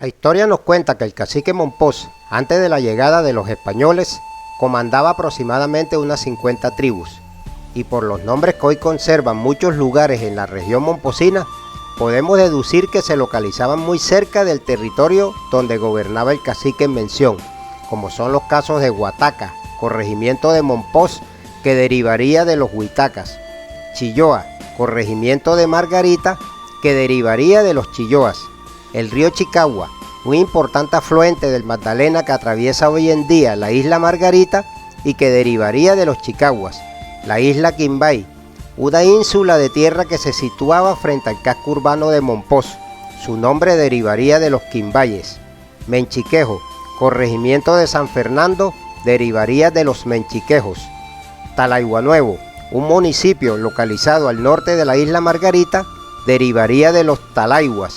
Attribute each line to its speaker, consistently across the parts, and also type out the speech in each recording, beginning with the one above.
Speaker 1: La historia nos cuenta que el cacique Mompox, antes de la llegada de los españoles, comandaba aproximadamente unas 50 tribus, y por los nombres que hoy conservan muchos lugares en la región momposina, podemos deducir que se localizaban muy cerca del territorio donde gobernaba el cacique en mención, como son los casos de Guataca, corregimiento de Mompox, que derivaría de los Huitacas; Chilloa, corregimiento de Margarita, que derivaría de los Chilloas; el río Chicagua, un importante afluente del Magdalena que atraviesa hoy en día la isla Margarita y que derivaría de los Chicaguas; la isla Quimbay, una ínsula de tierra que se situaba frente al casco urbano de Mompox, su nombre derivaría de los Quimbayes; Menchiquejo, corregimiento de San Fernando, derivaría de los Menchiquejos; Talaihuanuevo, un municipio localizado al norte de la isla Margarita, derivaría de los Talaiguas;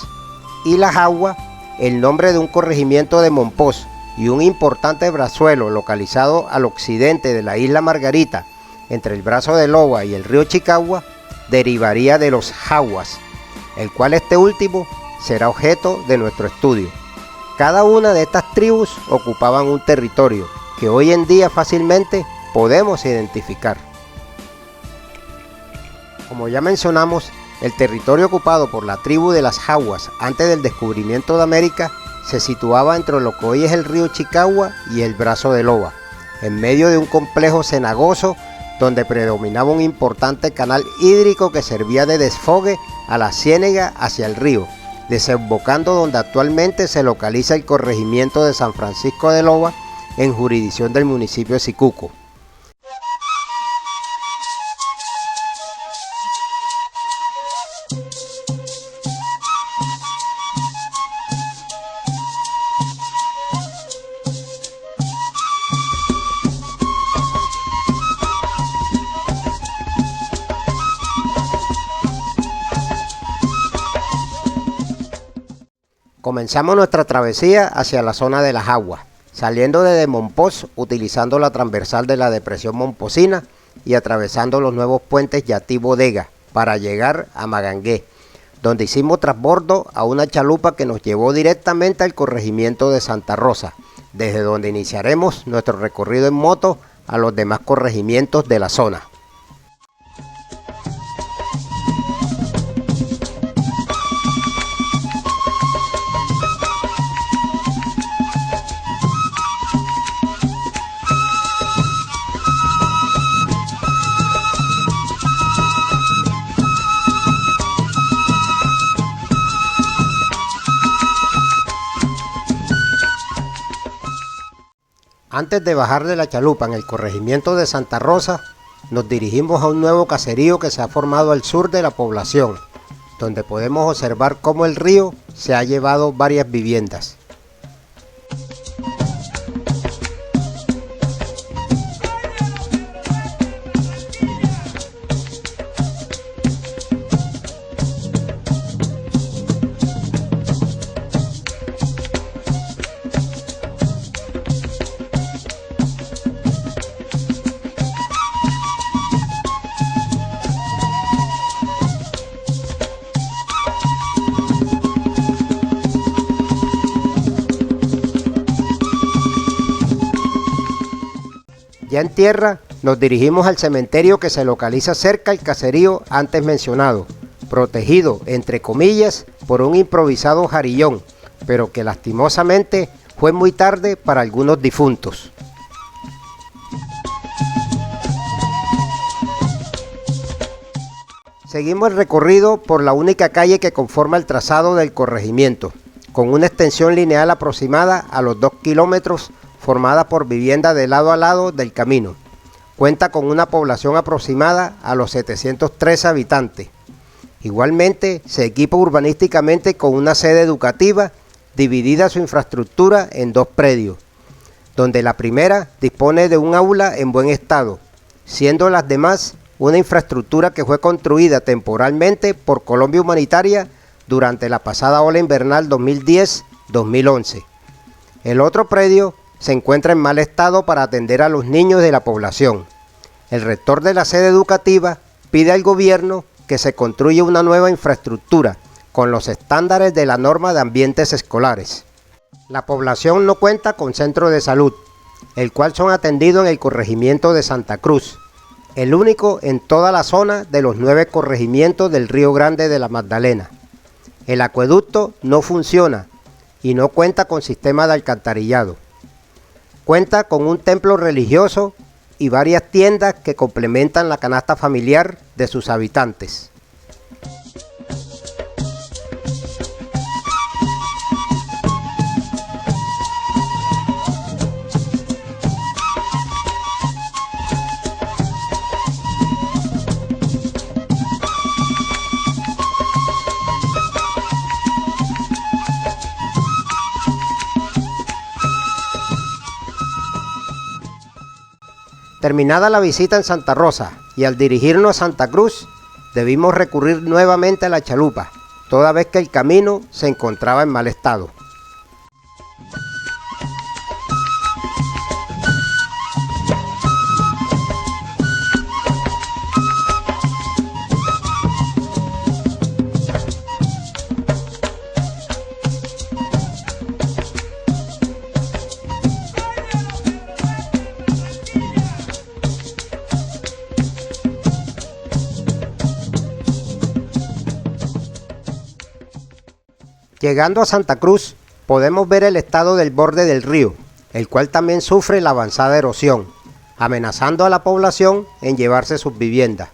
Speaker 1: y La Jagua, el nombre de un corregimiento de Mompox y un importante brazuelo localizado al occidente de la isla Margarita, entre el brazo de Loba y el río Chicagua, derivaría de los Jaguas, el cual este último será objeto de nuestro estudio. Cada una de estas tribus ocupaban un territorio que hoy en día fácilmente podemos identificar. Como ya mencionamos, el territorio ocupado por la tribu de las Jaguas antes del descubrimiento de América se situaba entre lo que hoy es el río Chicagua y el brazo de Loba, en medio de un complejo cenagoso donde predominaba un importante canal hídrico que servía de desfogue a la ciénaga hacia el río, desembocando donde actualmente se localiza el corregimiento de San Francisco de Loba, en jurisdicción del municipio de Sicuco. Comenzamos nuestra travesía hacia la zona de las Aguas, saliendo desde Mompox utilizando la transversal de la depresión momposina y atravesando los nuevos puentes Yatí-Bodega para llegar a Magangué, donde hicimos transbordo a una chalupa que nos llevó directamente al corregimiento de Santa Rosa, desde donde iniciaremos nuestro recorrido en moto a los demás corregimientos de la zona. Antes de bajar de la chalupa en el corregimiento de Santa Rosa, nos dirigimos a un nuevo caserío que se ha formado al sur de la población, donde podemos observar cómo el río se ha llevado varias viviendas. Ya en tierra, nos dirigimos al cementerio que se localiza cerca al caserío antes mencionado, protegido, entre comillas, por un improvisado jarillón, pero que lastimosamente fue muy tarde para algunos difuntos. Seguimos el recorrido por la única calle que conforma el trazado del corregimiento, con una extensión lineal aproximada a los 2 kilómetros, formada por viviendas de lado a lado del camino. Cuenta con una población aproximada a los 713 habitantes. Igualmente se equipa urbanísticamente con una sede educativa, dividida su infraestructura en 2 predios, donde la primera dispone de un aula en buen estado, siendo las demás una infraestructura que fue construida temporalmente por Colombia Humanitaria durante la pasada ola invernal 2010-2011. El otro predio se encuentra en mal estado para atender a los niños de la población. El rector de la sede educativa pide al gobierno que se construya una nueva infraestructura con los estándares de la norma de ambientes escolares. La población no cuenta con centro de salud, el cual son atendidos en el corregimiento de Santa Cruz, el único en toda la zona de los 9 corregimientos del Río Grande de la Magdalena. El acueducto no funciona y no cuenta con sistema de alcantarillado. Cuenta con un templo religioso y varias tiendas que complementan la canasta familiar de sus habitantes. Terminada la visita en Santa Rosa y al dirigirnos a Santa Cruz, debimos recurrir nuevamente a la chalupa, toda vez que el camino se encontraba en mal estado. Llegando a Santa Cruz, podemos ver el estado del borde del río, el cual también sufre la avanzada erosión, amenazando a la población en llevarse sus viviendas.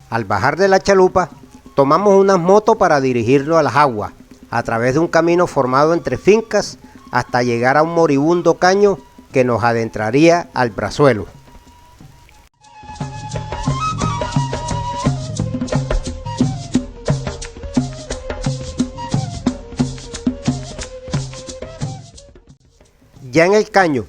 Speaker 1: Al bajar de la chalupa, tomamos unas motos para dirigirnos a las aguas, a través de un camino formado entre fincas hasta llegar a un moribundo caño que nos adentraría al Brazuelo. Ya en el caño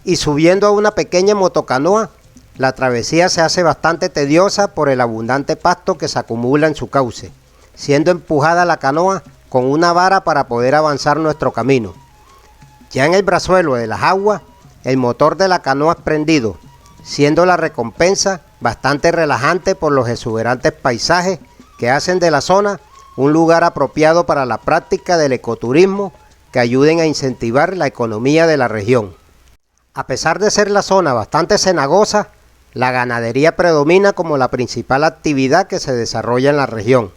Speaker 1: y subiendo a una pequeña motocanoa, la travesía se hace bastante tediosa por el abundante pasto que se acumula en su cauce, siendo empujada la canoa con una vara para poder avanzar nuestro camino. Ya en el brazuelo de las aguas, el motor de la canoa es prendido, siendo la recompensa bastante relajante por los exuberantes paisajes que hacen de la zona un lugar apropiado para la práctica del ecoturismo que ayuden a incentivar la economía de la región. A pesar de ser la zona bastante cenagosa, la ganadería predomina como la principal actividad que se desarrolla en la región.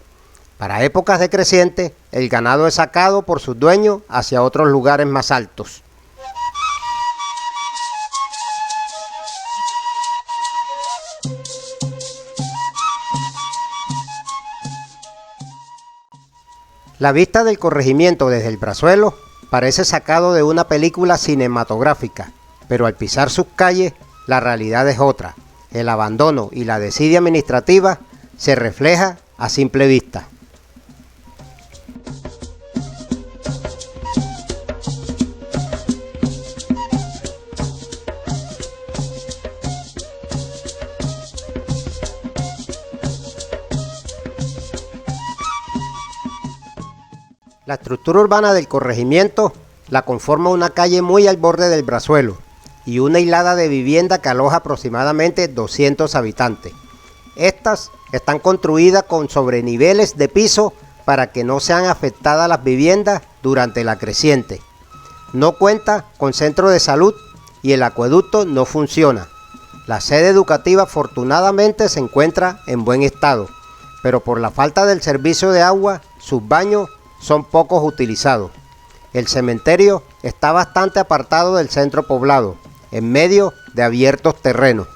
Speaker 1: Para épocas de creciente, el ganado es sacado por sus dueños hacia otros lugares más altos. La vista del corregimiento desde el Brazuelo parece sacado de una película cinematográfica, pero al pisar sus calles, la realidad es otra. El abandono y la desidia administrativa se refleja a simple vista. La estructura urbana del corregimiento la conforma una calle muy al borde del Brazuelo y una hilada de vivienda que aloja aproximadamente 200 habitantes. Estas están construidas con sobreniveles de piso para que no sean afectadas las viviendas durante la creciente. No cuenta con centro de salud y el acueducto no funciona. La sede educativa afortunadamente se encuentra en buen estado, pero por la falta del servicio de agua, sus baños son pocos utilizados. El cementerio está bastante apartado del centro poblado, en medio de abiertos terrenos.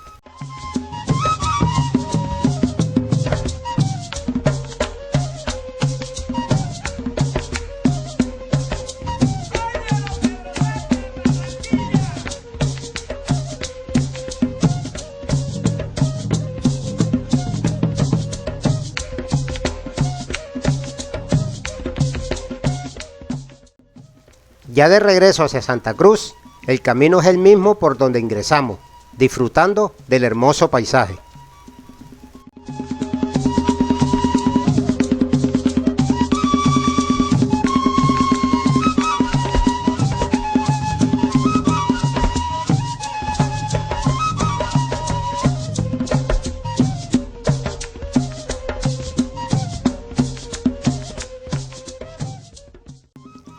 Speaker 1: Ya de regreso hacia Santa Cruz, el camino es el mismo por donde ingresamos, disfrutando del hermoso paisaje.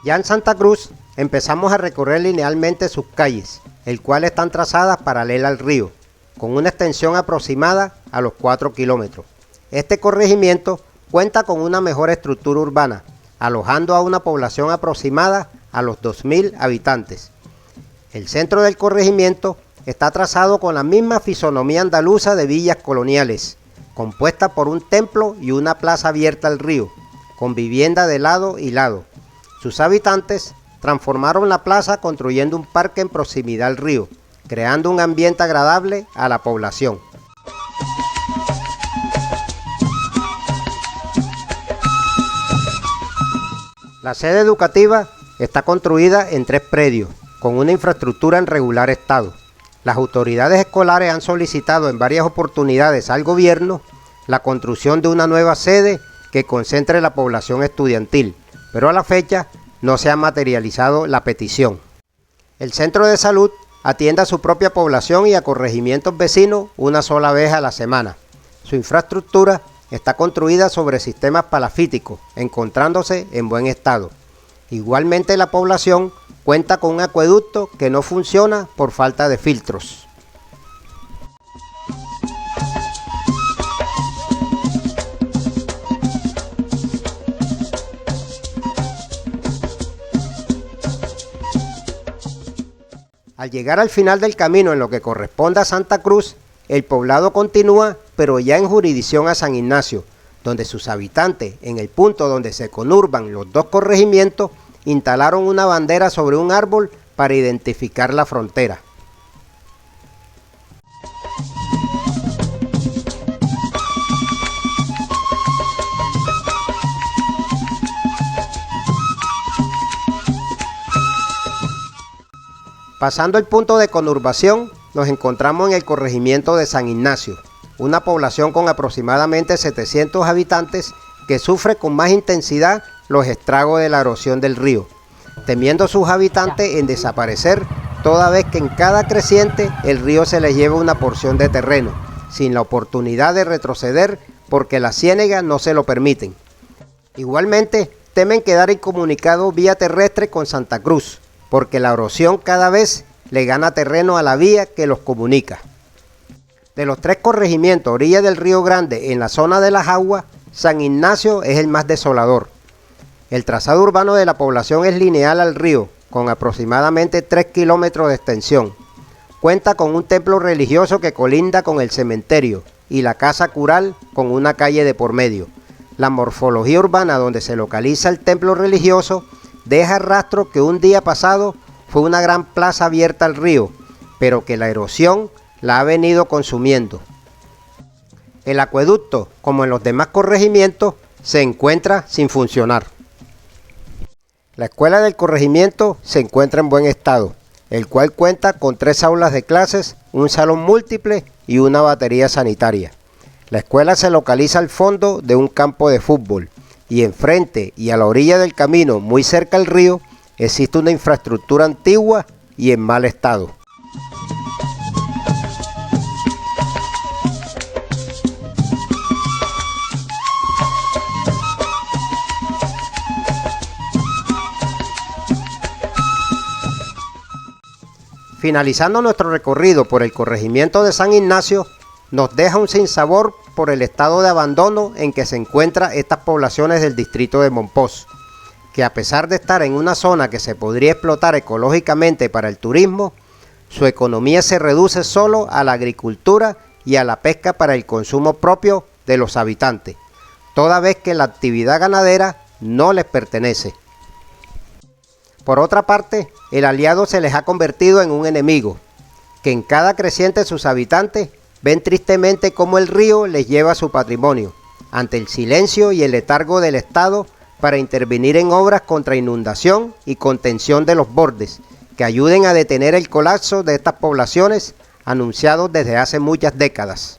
Speaker 1: Ya en Santa Cruz empezamos a recorrer linealmente sus calles, el cual están trazadas paralelas al río, con una extensión aproximada a los 4 kilómetros. Este corregimiento cuenta con una mejor estructura urbana, alojando a una población aproximada a los 2.000 habitantes. El centro del corregimiento está trazado con la misma fisonomía andaluza de villas coloniales, compuesta por un templo y una plaza abierta al río, con vivienda de lado y lado. Sus habitantes transformaron la plaza construyendo un parque en proximidad al río, creando un ambiente agradable a la población. La sede educativa está construida en 3 predios, con una infraestructura en regular estado. Las autoridades escolares han solicitado en varias oportunidades al gobierno la construcción de una nueva sede que concentre la población estudiantil, pero a la fecha no se ha materializado la petición. El centro de salud atiende a su propia población y a corregimientos vecinos una sola vez a la semana. Su infraestructura está construida sobre sistemas palafíticos, encontrándose en buen estado. Igualmente la población cuenta con un acueducto que no funciona por falta de filtros. Al llegar al final del camino en lo que corresponde a Santa Cruz, el poblado continúa, pero ya en jurisdicción a San Ignacio, donde sus habitantes, en el punto donde se conurban los 2 corregimientos, instalaron una bandera sobre un árbol para identificar la frontera. Pasando el punto de conurbación, nos encontramos en el corregimiento de San Ignacio, una población con aproximadamente 700 habitantes que sufre con más intensidad los estragos de la erosión del río, temiendo sus habitantes en desaparecer toda vez que en cada creciente el río se les lleva una porción de terreno, sin la oportunidad de retroceder porque las ciénegas no se lo permiten. Igualmente, temen quedar incomunicados vía terrestre con Santa Cruz, porque la erosión cada vez le gana terreno a la vía que los comunica. De los 3 corregimientos a orilla del Río Grande en la zona de las aguas, San Ignacio es el más desolador. El trazado urbano de la población es lineal al río, con aproximadamente 3 kilómetros de extensión. Cuenta con un templo religioso que colinda con el cementerio y la casa cural con una calle de por medio. La morfología urbana donde se localiza el templo religioso deja rastro que un día pasado fue una gran plaza abierta al río, pero que la erosión la ha venido consumiendo. El acueducto, como en los demás corregimientos, se encuentra sin funcionar. La escuela del corregimiento se encuentra en buen estado, el cual cuenta con 3 aulas de clases, un salón múltiple y una batería sanitaria. La escuela se localiza al fondo de un campo de fútbol y enfrente y a la orilla del camino, muy cerca al río, existe una infraestructura antigua y en mal estado. Finalizando nuestro recorrido por el corregimiento de San Ignacio, nos deja un sinsabor por el estado de abandono en que se encuentran estas poblaciones del distrito de Mompox, que a pesar de estar en una zona que se podría explotar ecológicamente para el turismo, su economía se reduce solo a la agricultura y a la pesca para el consumo propio de los habitantes, toda vez que la actividad ganadera no les pertenece. Por otra parte, el aliado se les ha convertido en un enemigo, que en cada creciente sus habitantes ven tristemente cómo el río les lleva su patrimonio, ante el silencio y el letargo del Estado para intervenir en obras contra inundación y contención de los bordes, que ayuden a detener el colapso de estas poblaciones anunciados desde hace muchas décadas.